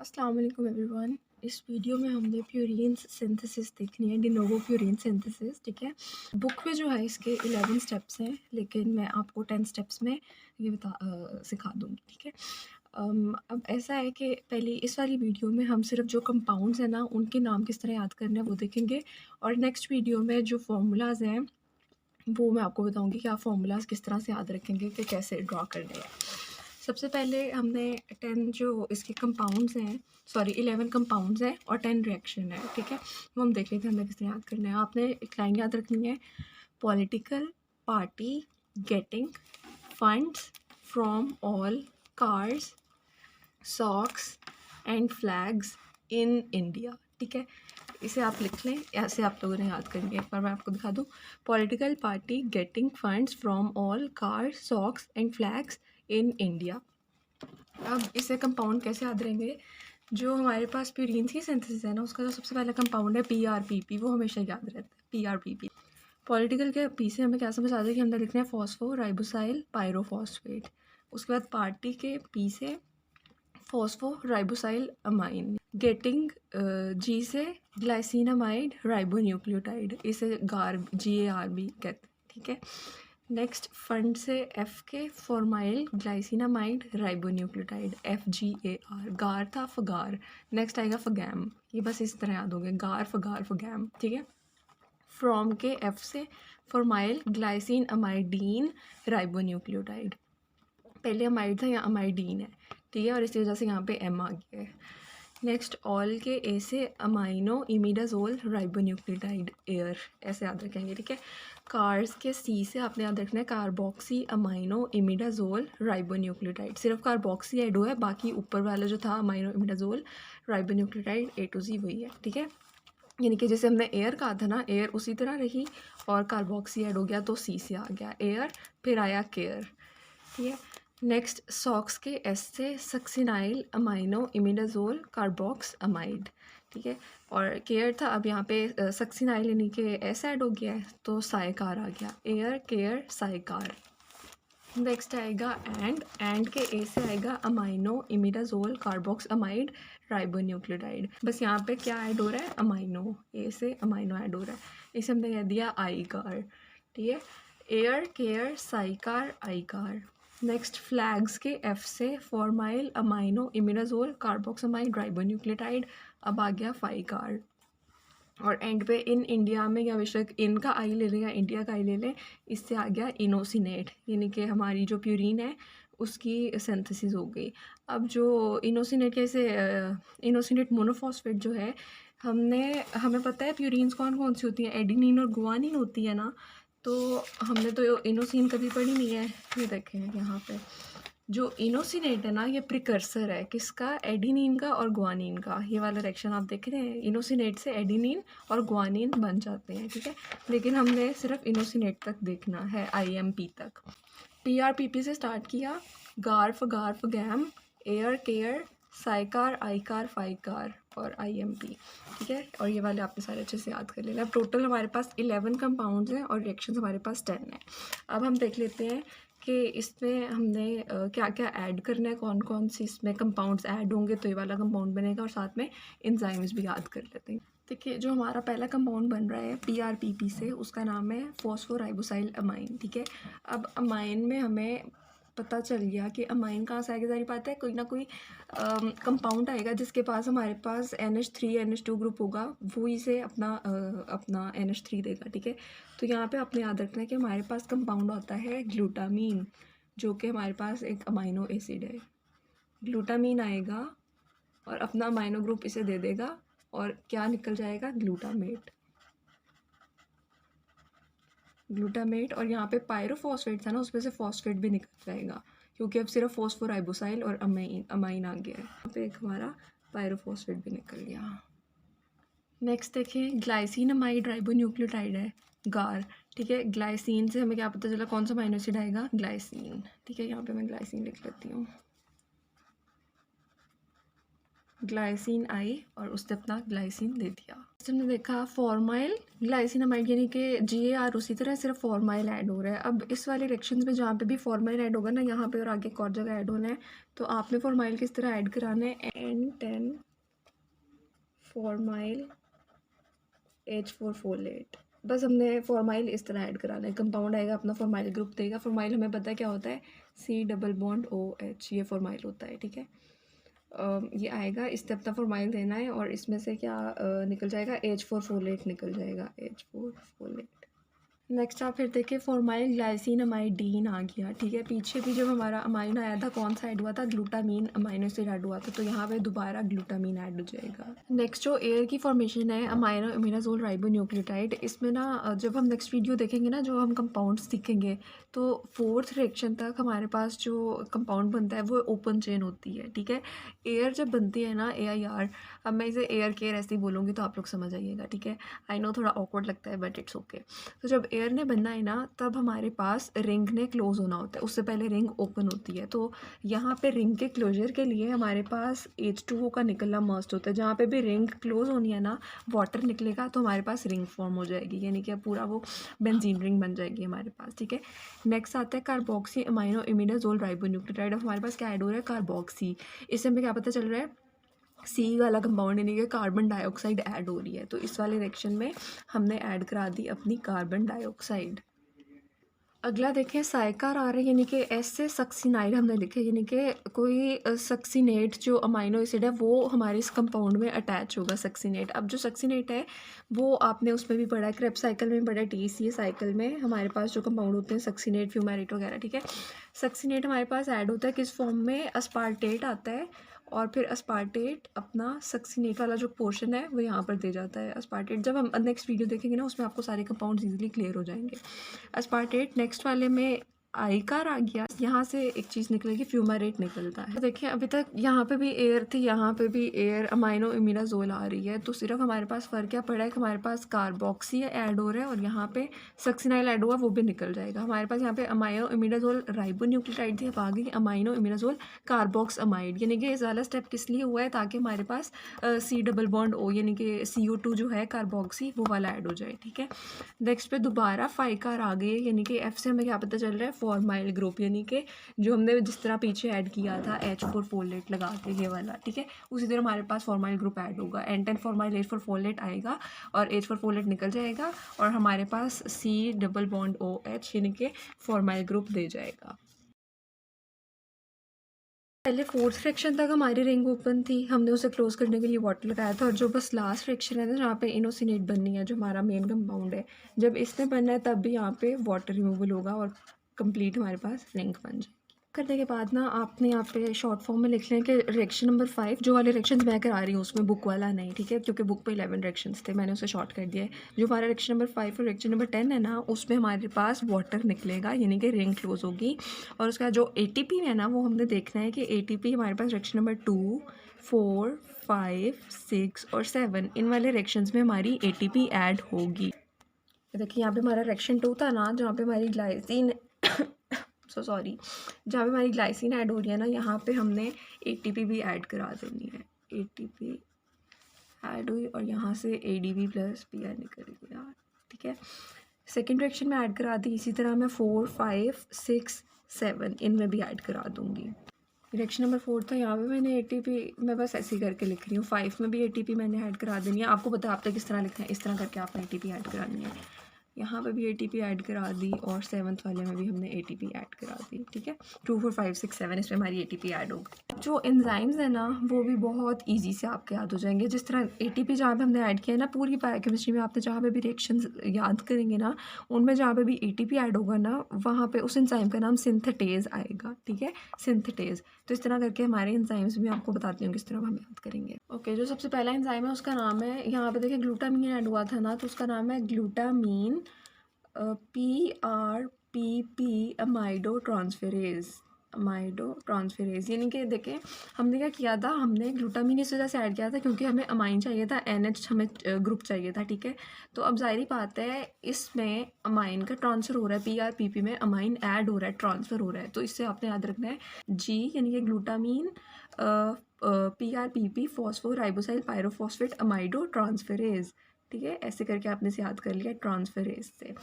अस्सलाम वालेकुम एवरीवन। इस वीडियो में हमने प्यूरीन सिंथेसिस देखनी है, डिनोवो प्यूरीन सिंथेसिस। ठीक है, बुक में जो है इसके 11 स्टेप्स हैं, लेकिन मैं आपको 10 स्टेप्स में ये सिखा दूँगी। ठीक है, अब ऐसा है कि पहले इस वाली वीडियो में हम सिर्फ जो कंपाउंड्स हैं ना, उनके नाम किस तरह याद करने हैं वो देखेंगे, और नेक्स्ट वीडियो में जो फार्मूलाज हैं वो मैं आपको बताऊँगी कि आप फार्मूलाज किस तरह से याद रखेंगे कि कैसे ड्रा करने हैं। सबसे पहले हमने 10 जो इसके कंपाउंड्स हैं, सॉरी 11 कंपाउंड्स हैं और 10 रिएक्शन है। ठीक है, वो हम देख लेते हैं हमें किस तरह याद करना है। आपने एक लाइन याद रखनी है, political party getting funds from all cars socks and flags in India. ठीक है, इसे आप लिख लें, ऐसे आप लोगों ने याद करेंगे। एक बार मैं आपको दिखा दूँ, political party getting funds from all car socks and flags in India. अब इसे कंपाउंड कैसे याद रहेंगे? जो हमारे पास प्यूरीन की सिंथेसिस है ना, उसका जो सबसे पहला कंपाउंड है PRPP, वो हमेशा याद रहता है, PRPP। पॉलिटिकल के पी से हमें क्या समझ आता है कि हमने लिखना है फॉस्फो राइबोसाइल पायरोफॉस्फेट। उसके बाद पार्टी के पी से फॉस्फो राइबोसाइल अमाइन। गेटिंग जी से ग्लाइसिनामाइड राइबोन्यूक्लियोटाइड, इसे GARB कहते हैं। ठीक है, नेक्स्ट फंड से एफ के फॉर्माइल ग्लाइसिनामाइड राइबोन्यूक्लियोटाइड FGAR। गार था फगार, नेक्स्ट आएगा फगैम। ये बस इस तरह याद हो गए, गार फगार फगैम। ठीक है, फ्रॉम के एफ से फॉर्माइल ग्लाइसिन अमाइडीन राइबोन्यूक्लियोटाइड। पहले अमाइड था, यहाँ अमाइडीन है। ठीक है, और इसी वजह से यहाँ पे M आ गया है। नेक्स्ट ऑल के ए से अमाइनो इमिडाजोल राइबोन्यूक्लियोटाइड एयर, ऐसे याद रखेंगे। ठीक है, कार्स के C से आपने याद रखना है कार्बोक्सी अमाइनो इमिडाजोल राइबोन्यूक्लियोटाइड। सिर्फ कार्बोक्सी ऐड हुआ है, बाकी ऊपर वाला जो था amino imidazole ribonucleotide A to Z वही है। ठीक है, यानी कि जैसे हमने एयर कहा था ना, एयर उसी तरह रही और कार्बोक्सी ऐड हो गया तो C से आ गया एयर, फिर आया केयर। ठीक है, नेक्स्ट सॉक्स के एस से सक्सिनाइल अमाइनो इमिडाजोल कार्बोक्स अमाइड। ठीक है, और केयर था, अब यहाँ पे सक्सिनाइल यानी कि एस ऐड हो गया है तो साइकार आ गया, एयर केयर साइकार। नेक्स्ट आएगा एंड के ए से आएगा अमाइनो इमिडाजोल कार्बोक्स अमाइड राइबोन्यूक्लियोटाइड। बस यहाँ पे क्या ऐड हो रहा है, अमाइनो, ए से अमाइनो ऐड हो रहा है, इसे हमने कह दिया आई कार। ठीक है, एयर केयर साइकार आई कार। नेक्स्ट फ्लैग्स के एफ से formyl amino imidazole carboxamide ribonucleotide, अब आ गया फाइकार। और एंड पे इन इंडिया में, या बेशक इनका आई ले लें या इंडिया का आई ले लें, इससे आ गया इनोसिनेट, यानी कि हमारी जो प्यूरीन है उसकी सिंथेसिस हो गई। अब जो इनोसिनेट कैसे, इनोसिनेट मोनोफॉस्फेट जो है, हमें पता है प्यूरीन्स कौन कौन सी होती हैं, एडिनिन और गुआनिन होती है ना, तो हमने तो इनोसिन कभी पढ़ी नहीं है। ये देखें यहाँ पे जो इनोसिनेट है ना, ये प्रिकर्सर है किसका, एडिनिन का और गुआनिन का। ये वाला रिएक्शन आप देख रहे हैं, इनोसिनेट से एडिनिन और गुआनिन बन जाते हैं। ठीक है, लेकिन हमने सिर्फ इनोसिनेट तक देखना है, IMP तक। PRPP से स्टार्ट किया, गार गैम एयर केयर साइकार आईकार फाइकार और IMP। ठीक है, और ये वाले आपने सारे अच्छे से याद कर लेना। अब टोटल हमारे पास 11 कंपाउंड्स हैं और रिएक्शंस हमारे पास 10 हैं। अब हम देख लेते हैं कि इसमें हमने क्या क्या ऐड करना है, कौन कौन सी इसमें कंपाउंड्स ऐड होंगे तो ये वाला कंपाउंड बनेगा, और साथ में एंजाइम्स भी याद कर लेते हैं। देखिए, जो हमारा पहला कंपाउंड बन रहा है PRPP से, उसका नाम है फॉस्फोराइबोसाइल अमाइन। ठीक है, अब अमाइन में हमें पता चल गया कि अमाइन कहाँ से आएगी, सारी बात है, कोई ना कोई कंपाउंड आएगा जिसके पास हमारे पास NH3 NH2 ग्रुप होगा, वो इसे अपना NH3 देगा। ठीक है, तो यहाँ पे आपने याद रखना है कि हमारे पास कंपाउंड होता है ग्लूटामीन, जो कि हमारे पास एक अमाइनो एसिड है। ग्लूटामीन आएगा और अपना अमाइनो ग्रुप इसे दे देगा, और क्या निकल जाएगा, ग्लूटामेट। ग्लूटामेट, और यहाँ पे पायरोफॉस्फेट था ना, उसमें से फॉस्फेट भी निकल जाएगा, क्योंकि अब सिर्फ फॉस्फोराइबोसाइल और अमाइन आ गया है। यहाँ पे एक हमारा पायरोफॉस्फेट भी निकल गया। नेक्स्ट देखें, ग्लाइसिनामाइड राइबोन्यूक्लियोटाइड है, गार। ठीक है, ग्लाइसिन से हमें क्या पता चला, कौन सा अमाइनो एसिड आएगा, ग्लाइसिन। ठीक है, यहाँ पे मैं ग्लाइसिन लिख लेती हूँ। ग्लाइसिन आई और उसने अपना ग्लाइसिन दे दिया। हमने देखा फॉर्माइल ग्लाइसिनामाइड यानी कि GAR उसी तरह सिर्फ फॉर्माइल ऐड हो रहा है। अब इस वाले रिएक्शंस में जहाँ पे भी फॉर्माइल ऐड होगा ना, यहाँ पे और आगे एक और जगह ऐड होना है, तो आपने फॉर्माइल किस तरह ऐड कराना है, N10 फॉर्माइल H4 फोलेट। बस हमने फॉर्माइल इस तरह ऐड कराना है, कंपाउंड आएगा अपना फॉर्माइल ग्रुप देगा। फॉर्माइल हमें पता है क्या होता है, C डबल बॉन्ड OH, ये फॉर्माइल होता है, ठीक है। ये आएगा, इससे अपना फॉर्माइल देना है और इसमें से क्या निकल जाएगा, H4 फोलेट निकल जाएगा, H4 फोलेट। नेक्स्ट आप फिर देखिए फॉर्माइल ग्लाइसिनामाइडीन आ गया, ठीक है। पीछे भी जब हमारा अमाइन आया था कौन सा ऐड हुआ था, ग्लूटामीन अमाइनो एसिड ऐड हुआ था, तो यहाँ पे दोबारा ग्लूटामीन ऐड हो जाएगा। नेक्स्ट जो एयर की फॉर्मेशन है अमाइनो इमिडाजोल राइबोन्यूक्लियोटाइड, इसमें ना जब हम नेक्स्ट वीडियो देखेंगे ना, जो हम कंपाउंड्स सीखेंगे, तो 4th रिएक्शन तक हमारे पास जो कंपाउंड बनता है वो ओपन चेन होती है, ठीक है। एयर जब बनती है ना, AIR, अब मैं इसे एयर केयर ऐसे ही बोलूँगी तो आप लोग समझ आइएगा, ठीक है। आई नो थोड़ा ऑकवर्ड लगता है बट इट्स ओके। तो जब एयर ने बनना है ना, तब हमारे पास रिंग ने क्लोज होना होता है, उससे पहले रिंग ओपन होती है। तो यहाँ पे रिंग के क्लोजर के लिए हमारे पास H2O का निकलना मस्ट होता है। जहाँ पे भी रिंग क्लोज होनी है ना, वाटर निकलेगा तो हमारे पास रिंग फॉर्म हो जाएगी, यानी कि पूरा वो बेंजीन रिंग बन जाएगी हमारे पास, ठीक है। नेक्स्ट आता है कार्बोक्सी अमाइनो इमिडाजोल राइबोन्यूक्लियोटाइड। अब हमारे पास क्या ऐड हो रहा है, कार्बोक्सी। इससे हमें क्या पता चल रहा है, C वाला कंपाउंड यानी कि कार्बन डाइऑक्साइड ऐड हो रही है। तो इस वाले रिएक्शन में हमने ऐड करा दी अपनी कार्बन डाइऑक्साइड। अगला देखें साइकार आ रहा है, यानी कि S से सक्सिनाइड हमने लिखे, यानी कि कोई सक्सिनेट जो अमाइनो एसिड है वो हमारे इस कंपाउंड में अटैच होगा, सक्सिनेट। अब जो सक्सिनेट है वो आपने उसमें भी पढ़ा है, क्रेब्स साइकिल में पढ़ा है, TCA साइकिल में हमारे पास जो कंपाउंड होते हैं सक्सिनेट, फ्यूमेरेट वगैरह, ठीक है। सक्सिनेट हमारे पास ऐड होता है किस फॉर्म में, अस्पार्टेट आता है और फिर अस्पार्टेट अपना सक्सिनेट वाला जो पोर्शन है वो यहाँ पर दे जाता है। अस्पार्टेट जब हम नेक्स्ट वीडियो देखेंगे ना, उसमें आपको सारे कंपाउंड्स इजीली क्लियर हो जाएंगे। अस्पार्टेट नेक्स्ट वाले में आइकार आ गया, यहाँ से एक चीज़ निकलेगी, फ्यूमारेट निकलता है। तो देखिए अभी तक यहाँ पे भी एयर थी, यहाँ पे भी एयर, अमाइनो इमिडाजोल आ रही है, तो सिर्फ हमारे पास फ़र्क क्या पड़ा है कि हमारे पास कार्बोक्सी ऐड हो रहा है और यहाँ पे सक्सिनाइल ऐड हुआ, वो भी निकल जाएगा। हमारे पास यहाँ पे अमाइनो इमिडाजोल राइबोन्यूक्लियोटाइड थी, अब आ गई अमाइनो इमिडाजोल कार्बोक्स अमाइड, यानी कि ये वाला स्टेप किस लिए हुआ है, ताकि हमारे पास C डबल बॉन्ड O यानी कि CO2 जो है कार्बोक्सी वो वाला ऐड हो जाए, ठीक है। नेक्स्ट पे दोबारा फाइकार आ गई, यानी कि F से हमें क्या पता चल रहा है, फॉर्माइल ग्रुप, यानी कि जो हमने जिस तरह पीछे ऐड किया था H4 फोलेट लगा के ये वाला, ठीक है, उसी तरह हमारे पास फॉर्माइल ग्रुप ऐड होगा। N10 फॉर्माइल H4 फोलेट आएगा और H4 फोलेट निकल जाएगा और हमारे पास C डबल बॉन्ड OH यानी कि फॉर्माइल ग्रुप दे जाएगा। पहले 4th फ्रैक्शन तक हमारी रिंग ओपन थी, हमने उसे क्लोज करने के लिए वाटर लगाया था, और जो बस लास्ट फ्रैक्शन है ना, जहाँ पे इनोसिनेट बननी है, जो हमारा मेन कंपाउंड है, जब इसने बनना है तब भी यहाँ पे वाटर रिमूवल होगा और कंप्लीट हमारे पास रिंग बन जाएगी। करने के बाद ना आपने यहाँ पे शॉर्ट फॉर्म में लिख लें कि रिएक्शन नंबर 5, जो वाले रिएक्शंस मैं करा रही हूँ उसमें बुक वाला नहीं, ठीक है, क्योंकि बुक पे 11 रिएक्शंस थे, मैंने उसे शॉर्ट कर दिया है। जो हमारा रिएक्शन नंबर 5 और रिएक्शन नंबर 10 है ना, उसमें हमारे पास वाटर निकलेगा, यानी कि रिंग क्लोज होगी। और उसका जो ATP है ना, वो हमने देखना है कि ATP हमारे पास रिएक्शन नंबर 2, 4, 5, 6 और 7 इन वाले रिएक्शंस में हमारी ATP ऐड होगी। देखिए यहाँ पे हमारा रिएक्शन 2 था ना, जहाँ पे हमारी ग्लाइसिन जहाँ पे हमारी ग्लाइसिन ऐड हो रही है ना, यहाँ पे हमने ATP भी ऐड करा देनी है। ATP ऐड हुई और यहाँ से ADP प्लस PR निकल गया, ठीक है। सेकेंड रिएक्शन में ऐड करा दी, इसी तरह मैं 4, 5, 6, 7 इनमें भी ऐड करा दूँगी। रिएक्शन नंबर 4 था, यहाँ पे मैंने ATP, मैं बस ऐसे ही करके लिख रही हूँ। 5 में भी ATP मैंने ऐड करा देनी है, आपको पता है आप तक किस तरह लिखना है, इस तरह करके आपने ATP ऐड करानी है। यहाँ पे भी ATP ऐड करा दी और 7th वाले में भी हमने ATP ऐड करा दी, ठीक है। 2, 4, 5, 6, 7 इसमें हमारी ATP ऐड होगी। जो एंजाइम्स है ना, वो भी बहुत इजी से आपके याद हो जाएंगे। जिस तरह ATP जहाँ पे हमने ऐड किया है ना, पूरी बायोकेमिस्ट्री में आपने जहाँ पे भी रिएक्शंस याद करेंगे ना, उनमें जहाँ पे भी ATP ऐड होगा ना, वहाँ पे उस एंजाइम का नाम सिंथेटेज आएगा, ठीक है, सिंथेटेज। तो इस तरह करके हमारे एंजाइम्स भी आपको बताती हूँ किस तरह हम याद करेंगे। ओके, जो सबसे पहला एंजाइम है उसका नाम है, यहाँ पे देखिए ग्लूटामीन ऐड हुआ था ना, तो उसका नाम है ग्लूटामीन PRPP अमाइडो ट्रांसफेरेज, यानी कि देखें हमने क्या किया था, हमने ग्लूटामीन इस वजह से ऐड किया था क्योंकि हमें अमाइन चाहिए था, NH हमें ग्रुप चाहिए था, ठीक है। तो अब जाहिर बात है इसमें अमाइन का ट्रांसफ़र हो रहा है, PRPP में अमाइन ऐड हो रहा है, ट्रांसफ़र हो रहा है, तो इससे आपने याद रखना है G यानी कि glutamine PRPP phosphoribosyl pyrophosphate amido transferase, ठीक है, ऐसे करके आपने इसे याद कर लिया ट्रांसफेरेज से।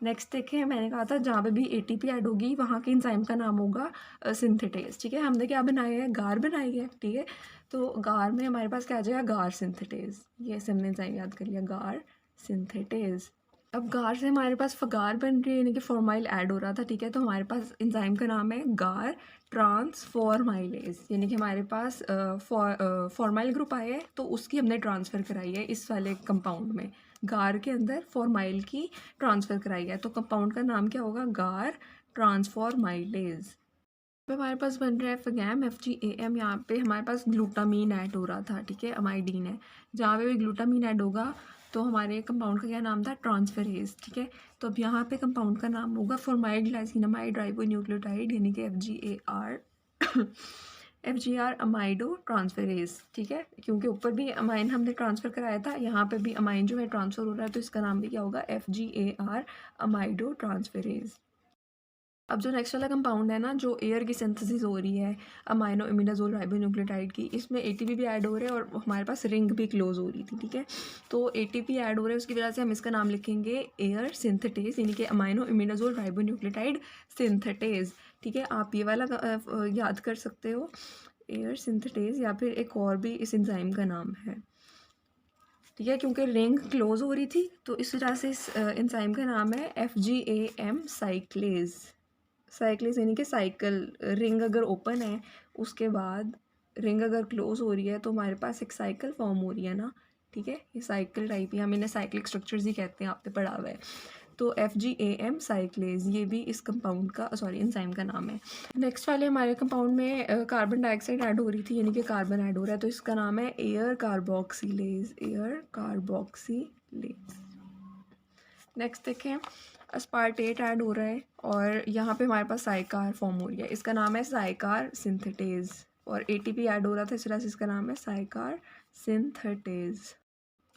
नेक्स्ट देखें, मैंने कहा था जहाँ पे भी ATP ऐड होगी वहाँ के एंजाइम का नाम होगा सिंथेटेज, ठीक है। हमने क्या बनाया है, गार बनाई है, ठीक है। तो गार में हमारे पास क्या आ जाएगा, गार सिंथेटेज, ये ऐसे हमने एंजाइम याद कर लिया, गार सिंथेटेज। अब गार से हमारे पास फगार बन रही है, यानी कि फॉर्माइल ऐड हो रहा था, ठीक है। तो हमारे पास एंजाइम का नाम है गार ट्रांसफॉर्माइलेज, यानी कि हमारे पास फॉर्माइल ग्रुप आया है तो उसकी हमने ट्रांसफ़र कराई है इस वाले कंपाउंड में, गार के अंदर फॉर्माइल की ट्रांसफ़र कराई है, तो कंपाउंड का नाम क्या होगा, गार ट्रांसफॉर्माइलेज। पे हमारे पास बन रहा है फगैम FGAM, यहाँ पे हमारे पास ग्लूटामीन ऐड हो रहा था, ठीक है, अमाइडीन है। जहाँ पे भी ग्लूटामीन ऐड होगा तो हमारे कंपाउंड का क्या नाम था, ट्रांसफेरेज, ठीक है। तो अब यहाँ पे कंपाउंड का नाम होगा फॉर्माइल ग्लाइसिनामाइड राइबोन्यूक्लियोटाइड, यानी कि FGR अमाइडो ट्रांसफेरेज, ठीक है, क्योंकि ऊपर भी अमाइन हमने ट्रांसफ़र कराया था, यहाँ पे भी अमाइन जो है ट्रांसफ़र हो रहा है, तो इसका नाम भी क्या होगा, FGAR अमाइडो ट्रांसफेरेज। अब जो नेक्स्ट वाला कंपाउंड है ना, जो एयर की सिंथेसिस हो रही है अमाइनो इमिडाजोल राइबोन्यूक्लियोटाइड की, इसमें ATP भी ऐड हो रहे हैं और हमारे पास रिंग भी क्लोज हो रही थी, ठीक है। तो ATP ऐड हो रहे हैं, उसकी वजह से हम इसका नाम लिखेंगे एयर सिंथेटेज, यानी कि अमाइनो इमिडाजोल राइबोन्यूक्लियोटाइड सिंथेटेज, ठीक है। आप ये वाला याद कर सकते हो, एयर सिंथेटेज, या फिर एक और भी इस एंजाइम का नाम है, ठीक है, क्योंकि रिंग क्लोज हो रही थी तो इस वजह से इस एंजाइम का नाम है FGAM साइक्लेज। साइक्लिस यानी कि साइकिल, रिंग अगर ओपन है उसके बाद रिंग अगर क्लोज हो रही है तो हमारे पास एक साइकिल फॉर्म हो रही है ना, ठीक है, ये साइकिल टाइप ही, हम इन्हें साइक्लिक स्ट्रक्चर्स ही कहते हैं, आपने पढ़ा हुआ है। तो FGAM साइक्लेज ये भी इस कंपाउंड का, सॉरी, एंजाइम का नाम है। नेक्स्ट वाले हमारे कंपाउंड में कार्बन डाइऑक्साइड ऐड हो रही थी, यानी कि कार्बन ऐड हो रहा है, तो इसका नाम है air carboxylase, air carboxylase. Next देखें, अस्पार्टेट ऐड हो रहा है और यहाँ पे हमारे पास साइकार फॉर्म हो रही है, इसका नाम है साइकार सिंथेटेज, और ATP ऐड हो रहा था, इस वजह से इसका नाम है साइकार सिंथेटेज।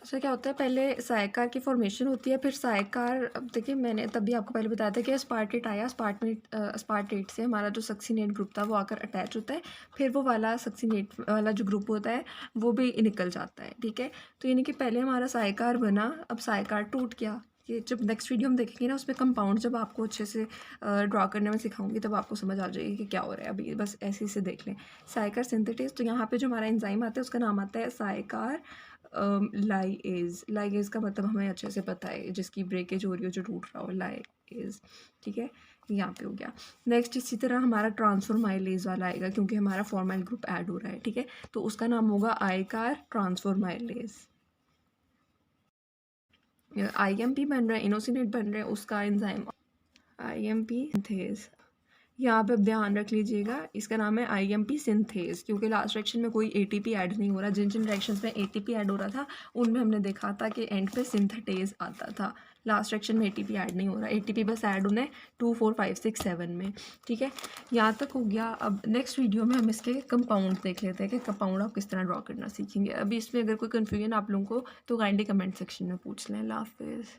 अच्छा, क्या होता है, पहले साइकार की फॉर्मेशन होती है, फिर साइकार, अब देखिए मैंने तभी आपको पहले बताया था कि अस्पार्टेट आया, अस्पार्टेट से हमारा जो सक्सीनेट ग्रुप था वो आकर अटैच होता है, फिर वो वाला सक्सीनेट वाला जो ग्रुप होता है वो भी निकल जाता है, ठीक है। तो यानी कि पहले हमारा साइकार बना, अब साइकार टूट गया। ये जब नेक्स्ट वीडियो हम देखेंगे ना, उसमें कंपाउंड जब आपको अच्छे से ड्रॉ करने में सिखाऊंगी तब आपको समझ आ जाएगी कि क्या हो रहा है, अभी बस ऐसे से देख लें। साइकार सिंथेटेज, तो यहाँ पे जो हमारा एंजाइम आता है उसका नाम आता है साइकार लाइएज। लाइएज का मतलब हमें अच्छे से पता है, जिसकी ब्रेकेज हो रही हो, जो टूट रहा हो, लाइएज, ठीक है, यहाँ पे हो गया। नेक्स्ट इसी तरह हमारा ट्रांसफॉर्माइलेज वाला आएगा, क्योंकि हमारा फॉर्माइल ग्रुप ऐड हो रहा है, ठीक है, तो उसका नाम होगा आइकार ट्रांसफॉर्माइलेज। IMP बन रहा है, इनोसिनेट बन रहा है, उसका एंजाइम IMP सिंथेज। यहाँ पे ध्यान रख लीजिएगा, इसका नाम है IMP सिंथेज, क्योंकि लास्ट रिएक्शन में कोई ATP ऐड नहीं हो रहा, जिन जिन रिएक्शंस में ATP ऐड हो रहा था उनमें हमने देखा था कि एंड पे सिंथेटेज आता था, लास्ट रिएक्शन में ATP ऐड नहीं हो रहा, ATP बस ऐड होना है 2, 4, 5, 6, 7 में, ठीक है। यहाँ तक हो गया। अब नेक्स्ट वीडियो में हम इसके कंपाउंड देख लेते हैं कि कंपाउंड आप किस तरह ड्रॉ करना सीखेंगे। अभी इसमें अगर कोई कन्फ्यूजन आप लोगों को तो काइंडली कमेंट सेक्शन में पूछ लें। अल्लाह हाफिज़।